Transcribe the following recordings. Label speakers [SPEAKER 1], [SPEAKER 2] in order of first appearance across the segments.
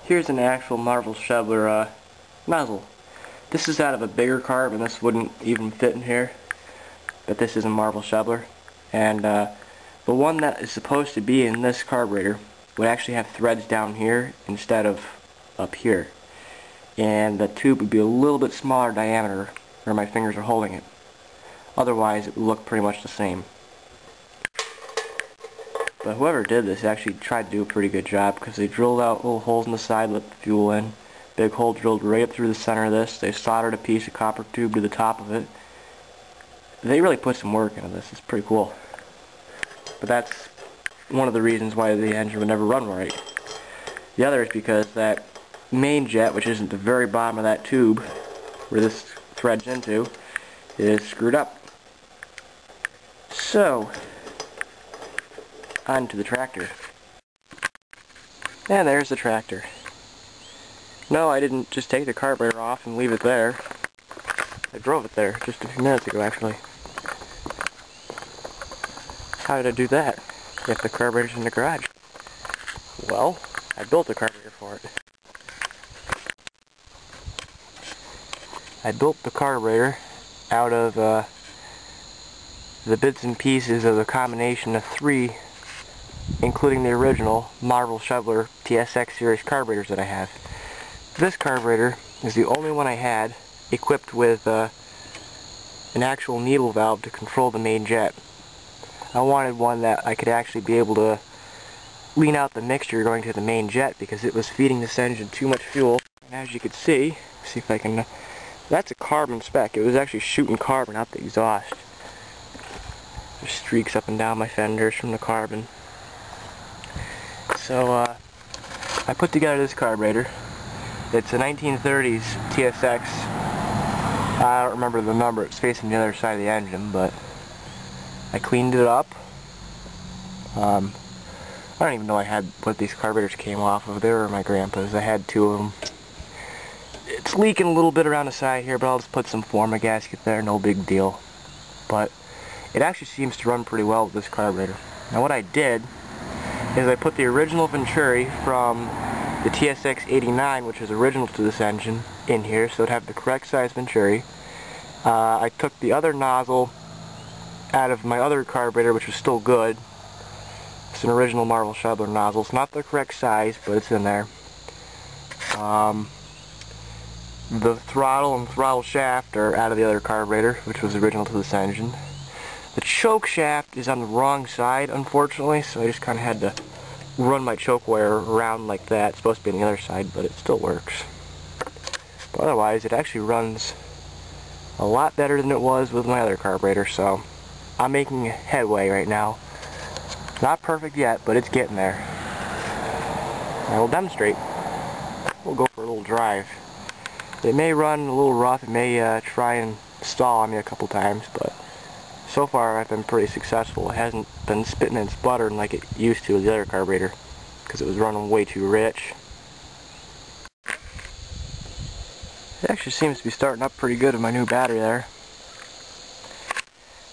[SPEAKER 1] Here's an actual Marvel Shoveler nozzle. This is out of a bigger carb, and this wouldn't even fit in here. But this is a Marvel Shoveler, and the one that is supposed to be in this carburetor would actually have threads down here instead of up here, and the tube would be a little bit smaller diameter where my fingers are holding it. Otherwise, it would look pretty much the same. But whoever did this actually tried to do a pretty good job, because they drilled out little holes in the side, let the fuel in. Big hole drilled right up through the center of this. They soldered a piece of copper tube to the top of it. They really put some work into this. It's pretty cool. But that's one of the reasons why the engine would never run right. The other is because that main jet, which is at the very bottom of that tube, where this threads into, is screwed up. So, on to the tractor. And there's the tractor. No, I didn't just take the carburetor off and leave it there. I drove it there just a few minutes ago, actually. How did I do that if the carburetor's in the garage? Well, I built a carburetor for it. I built the carburetor out of the bits and pieces of a combination of 3, including the original Marvel Shoveler TSX series carburetors that I have. This carburetor is the only one I had equipped with an actual needle valve to control the main jet. I wanted one that I could actually be able to lean out the mixture going to the main jet, because it was feeding this engine too much fuel. And as you can see if I can, that's a carbon spec. It was actually shooting carbon out the exhaust. There's streaks up and down my fenders from the carbon. So I put together this carburetor. It's a 1930s TSX. I don't remember the number. It's facing the other side of the engine, but I cleaned it up. I don't even know I had what these carburetors came off of. They were my grandpa's. I had 2 of them. It's leaking a little bit around the side here, but I'll just put some forma gasket there. No big deal. But it actually seems to run pretty well with this carburetor. Now what I did is I put the original Venturi from the TSX 89, which is original to this engine, in here, so it'd have the correct size Venturi. I took the other nozzle out of my other carburetor, which was still good. It's an original Marvel Shoveler nozzle. It's not the correct size, but it's in there. The throttle and throttle shaft are out of the other carburetor, which was original to this engine. The choke shaft is on the wrong side, unfortunately, so I just kind of had to run my choke wire around like that. It's supposed to be on the other side, but it still works. But otherwise, it actually runs a lot better than it was with my other carburetor, so I'm making headway right now. Not perfect yet, but it's getting there. I will demonstrate. We'll go for a little drive. It may run a little rough. It may try and stall on me a couple times, but so far I've been pretty successful. It hasn't been spitting and sputtering like it used to with the other carburetor, because it was running way too rich. It actually seems to be starting up pretty good with my new battery there.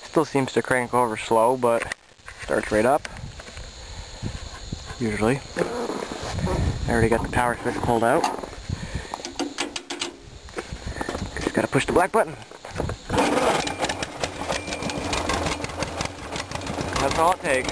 [SPEAKER 1] Still seems to crank over slow, but starts right up. Usually. I already got the power switch pulled out. Just gotta push the black button. That's all it takes.